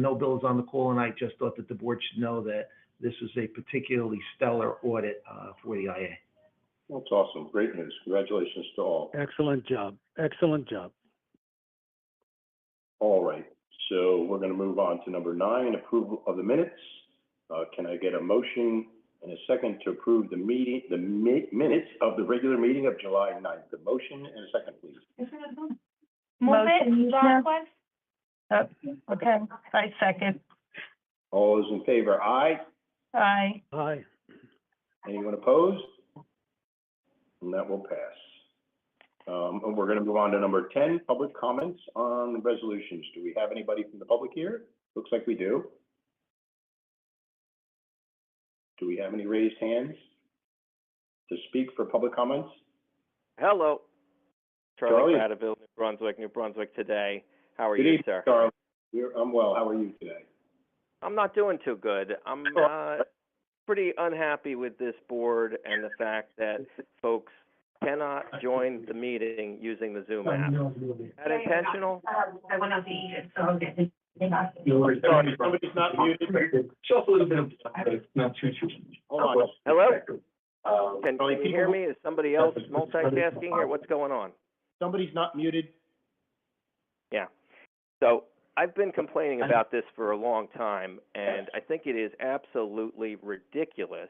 know Bill is on the call, and I just thought that the board should know that this was a particularly stellar audit for the IA. That's awesome. Great news. Congratulations to all. Excellent job. Excellent job. All right. So we're going to move on to number 9, approval of the minutes. Can I get a motion and a second to approve the minutes of the regular meeting of July 9th? The motion and a second, please. Move it, Rockland. Okay, I second. All those in favor, aye. Aye. Aye. Anyone opposed? And that will pass. And we're going to move on to number 10, public comments on resolutions. Do we have anybody from the public here? Looks like we do. Do we have any raised hands to speak for public comments? Hello. Charlie Cradaville, New Brunswick today. How are you, sir? Charlie. I'm well. How are you today? I'm not doing too good. I'm pretty unhappy with this board and the fact that folks cannot join the meeting using the Zoom app. Is that intentional? I went out to eat it, so okay. Sorry, somebody's not muted. Just a little bit of, not too. Hold on. Hello? Can you hear me? Is somebody else multitasking here? What's going on? Somebody's not muted. Yeah. So I've been complaining about this for a long time, and I think it is absolutely ridiculous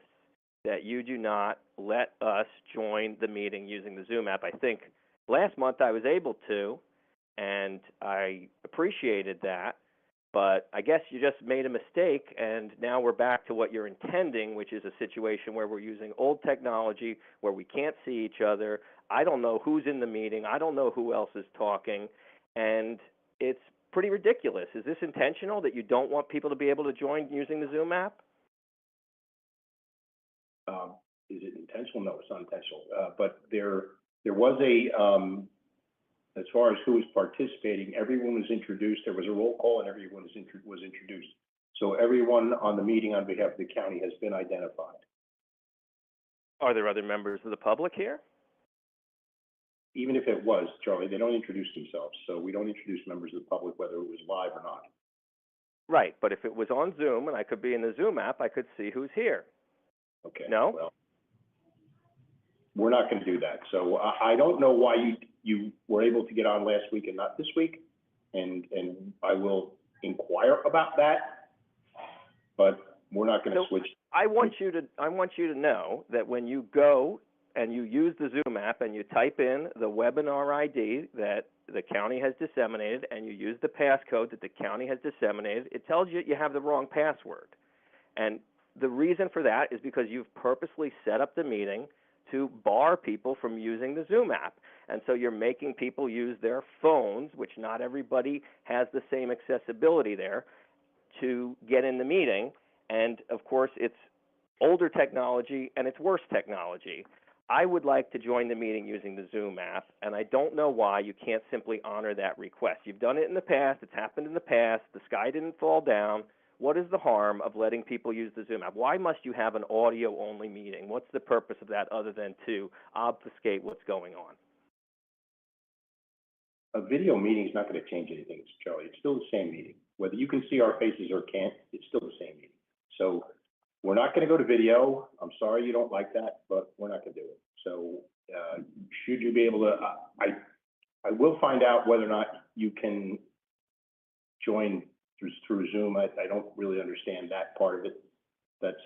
that you do not let us join the meeting using the Zoom app. I think last month I was able to, and I appreciated that, but I guess you just made a mistake, and now we're back to what you're intending, which is a situation where we're using old technology, where we can't see each other. I don't know who's in the meeting. I don't know who else is talking, and it's pretty ridiculous. Is this intentional, that you don't want people to be able to join using the Zoom app? Is it intentional? No, it's not intentional. But there was a, as far as who was participating, everyone was introduced. There was a roll call, and everyone was introduced. So everyone on the meeting on behalf of the county has been identified. Are there other members of the public here? Even if it was, Charlie, they don't introduce themselves. So we don't introduce members of the public, whether it was live or not. Right, but if it was on Zoom and I could be in the Zoom app, I could see who's here. Okay. No? Well, we're not going to do that. So I don't know why you were able to get on last week and not this week, and I will inquire about that. But we're not going to switch. I want you to know that when you go and you use the Zoom app and you type in the webinar ID that the county has disseminated and you use the passcode that the county has disseminated, it tells you you have the wrong password. And the reason for that is because you've purposely set up the meeting to bar people from using the Zoom app. And so you're making people use their phones, which not everybody has the same accessibility there, to get in the meeting. And of course, it's older technology and it's worse technology. I would like to join the meeting using the Zoom app, and I don't know why you can't simply honor that request. You've done it in the past. It's happened in the past. The sky didn't fall down. What is the harm of letting people use the Zoom app? Why must you have an audio-only meeting? What's the purpose of that other than to obfuscate what's going on? A video meeting is not going to change anything, Charlie. It's still the same meeting. Whether you can see our faces or can't, it's still the same meeting. So we're not going to go to video. I'm sorry you don't like that, but we're not going to do it. So should you be able to, I will find out whether or not you can join through Zoom. I don't really understand that part of it. That's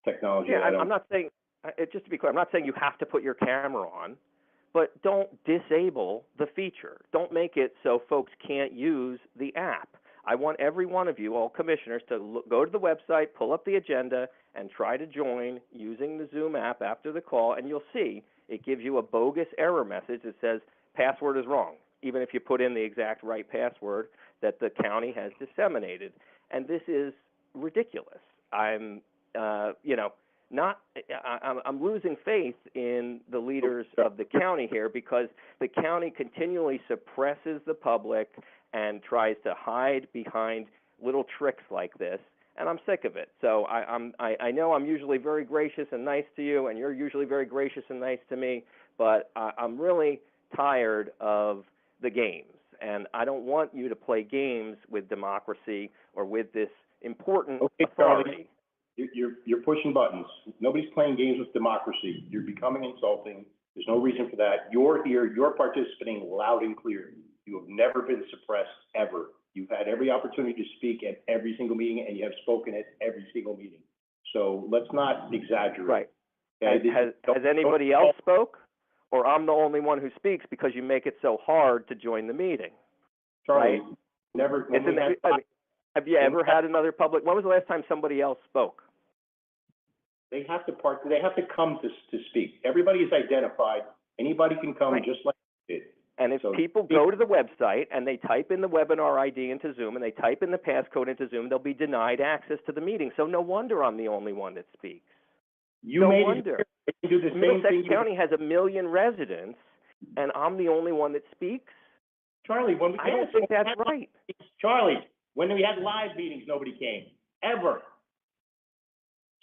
technology. Yeah, I'm not saying, just to be clear, I'm not saying you have to put your camera on, but don't disable the feature. Don't make it so folks can't use the app. I want every one of you, all commissioners, to go to the website, pull up the agenda, and try to join using the Zoom app after the call, and you'll see it gives you a bogus error message that says password is wrong, even if you put in the exact right password that the county has disseminated. And this is ridiculous. I'm losing faith in the leaders of the county here, because the county continually suppresses the public and tries to hide behind little tricks like this, and I'm sick of it. So I know I'm usually very gracious and nice to you, and you're usually very gracious and nice to me, but I'm really tired of the games. and I don't want you to play games with democracy or with this important Okay, authority. Charlie, you're pushing buttons. Nobody's playing games with democracy. You're becoming insulting. There's no reason for that. You're here, you're participating loud and clear. You have never been suppressed, ever. You've had every opportunity to speak at every single meeting, and you have spoken at every single meeting. So let's not exaggerate. Right. Okay? Has anybody else spoke? Or I'm the only one who speaks because you make it so hard to join the meeting? Charlie, Right? never, It's have you ever had another public, when was the last time somebody else spoke? they have to come to speak. Everybody is identified. Anybody can come, Right. just like you did. And if So- people go to the website and they type in the webinar ID into Zoom and they type in the passcode into Zoom, they'll be denied access to the meeting. So no wonder I'm the only one that speaks. You No made wonder. it, they can do the same Middlesex thing. County has 1 million residents, and I'm the only one that speaks? Charlie, when we I don't think that's right. Charlie, when we had live meetings, nobody came, ever.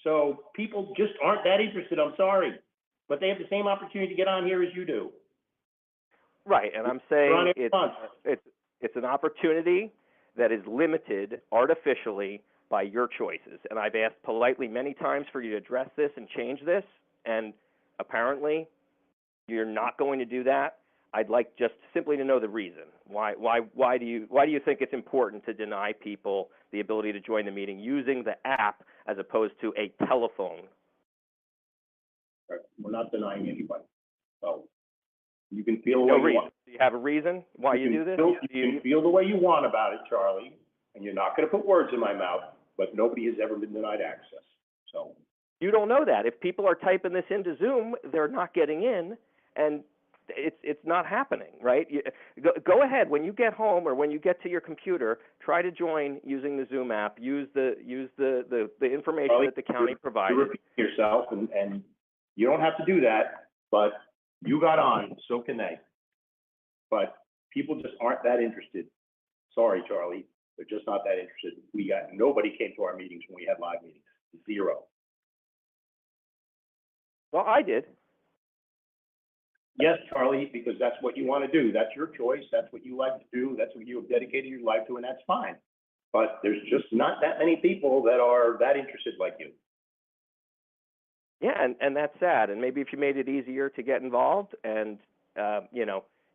So people just aren't that interested, I'm sorry. But they have the same opportunity to get on here as you do. Right, and I'm They're on saying every month. it's an opportunity that is limited artificially by your choices. And I've asked politely many times for you to address this and change this, and apparently you're not going to do that. I'd like just simply to know the reason. Why do you think it's important to deny people the ability to join the meeting using the app as opposed to a telephone? Right. We're not denying anybody. So you can feel the No way you reason. want. Do you have a reason why you do this? You can feel the way you want about it, Charlie, and you're not gonna put words in my mouth, but nobody has ever been denied access, so. You don't know that. If people are typing this into Zoom, they're not getting in, and it's not happening, right? Go ahead, when you get home or when you get to your computer, try to join using the Zoom app. Use the information Charlie, that the county You're provided. repeating yourself, and you don't have to do that, but you got on, so can they. But people just aren't that interested. Sorry, Charlie, they're just not that interested. Nobody came to our meetings when we had live meetings, 0. Well, I did. Yes, Charlie, because that's what you want to do. That's your choice. That's what you like to do. That's what you have dedicated your life to, and that's fine. But there's just not that many people that are that interested like you. Yeah, and that's sad. And maybe if you made it easier to get involved and,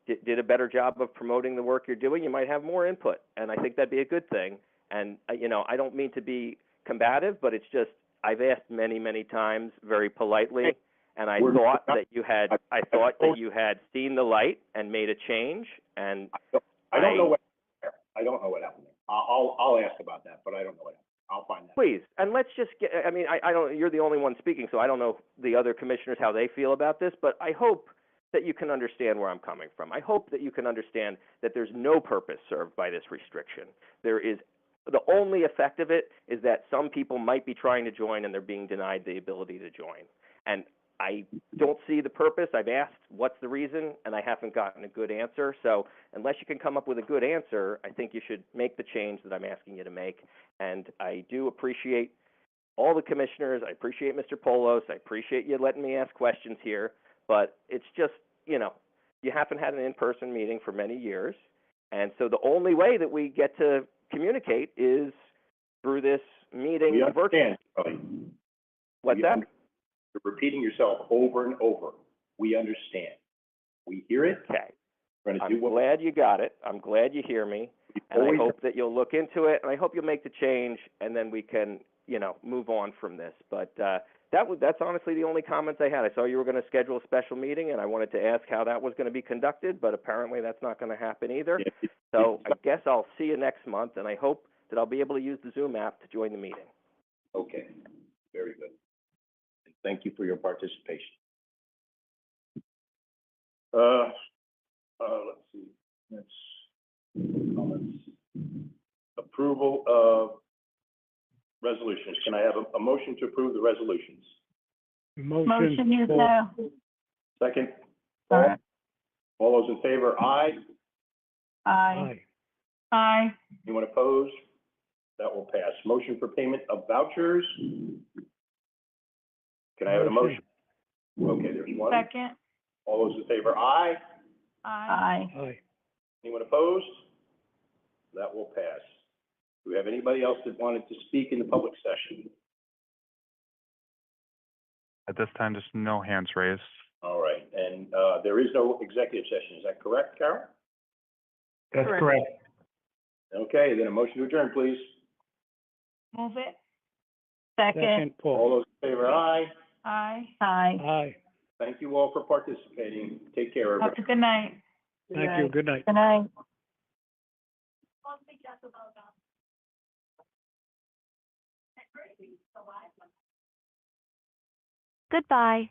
did a better job of promoting the work you're doing, you might have more input. And I think that'd be a good thing. And, I don't mean to be combative, but it's just, I've asked many, many times very politely, and I thought that you had seen the light and made a change, and I don't know what happened there. I'll ask about that, but I don't know what happened. I'll find that. Please, and let's just get, I don't, you're the only one speaking, so I don't know the other commissioners, how they feel about this, but I hope that you can understand where I'm coming from. I hope that you can understand that there's no purpose served by this restriction. The only effect of it is that some people might be trying to join and they're being denied the ability to join. And I don't see the purpose. I've asked what's the reason, and I haven't gotten a good answer. So unless you can come up with a good answer, I think you should make the change that I'm asking you to make. And I do appreciate all the commissioners. I appreciate Mr. Polos. I appreciate you letting me ask questions here. But it's just, you haven't had an in-person meeting for many years. And so the only way that we get to communicate is through this meeting virtually. Charlie. What's that? You're repeating yourself over and over. We understand. We hear it. Okay. We're going to do I'm glad you got it. I'm glad you hear me. And I hope that you'll look into it, and I hope you'll make the change, and then we can, move on from this. But that's honestly the only comments I had. I saw you were going to schedule a special meeting, and I wanted to ask how that was going to be conducted, but apparently that's not going to happen either. Yeah. So I guess I'll see you next month, and I hope that I'll be able to use the Zoom app to join the meeting. Okay, very good. And thank you for your participation. Let's see, comments. Approval of resolutions. Can I have a motion to approve the resolutions? Motion. now. Second? All right. All those in favor, aye. Aye. Aye. Aye. Anyone opposed? That will pass. Motion for payment of vouchers. Can I have a motion? Okay, there's one. Second. All those in favor, aye. Aye. Aye. Anyone opposed? That will pass. Do we have anybody else that wanted to speak in the public session? At this time, just no hands raised. All right, and there is no executive session, is that correct, Carol? That's Correct. correct. Okay, then a motion to adjourn, please. Move it. Second. Second, All Paul. those in favor, aye. Aye. Aye. Aye. Thank you all for participating. Take care, everybody. Have a good night. Thank you. Good night. Good night. Goodbye.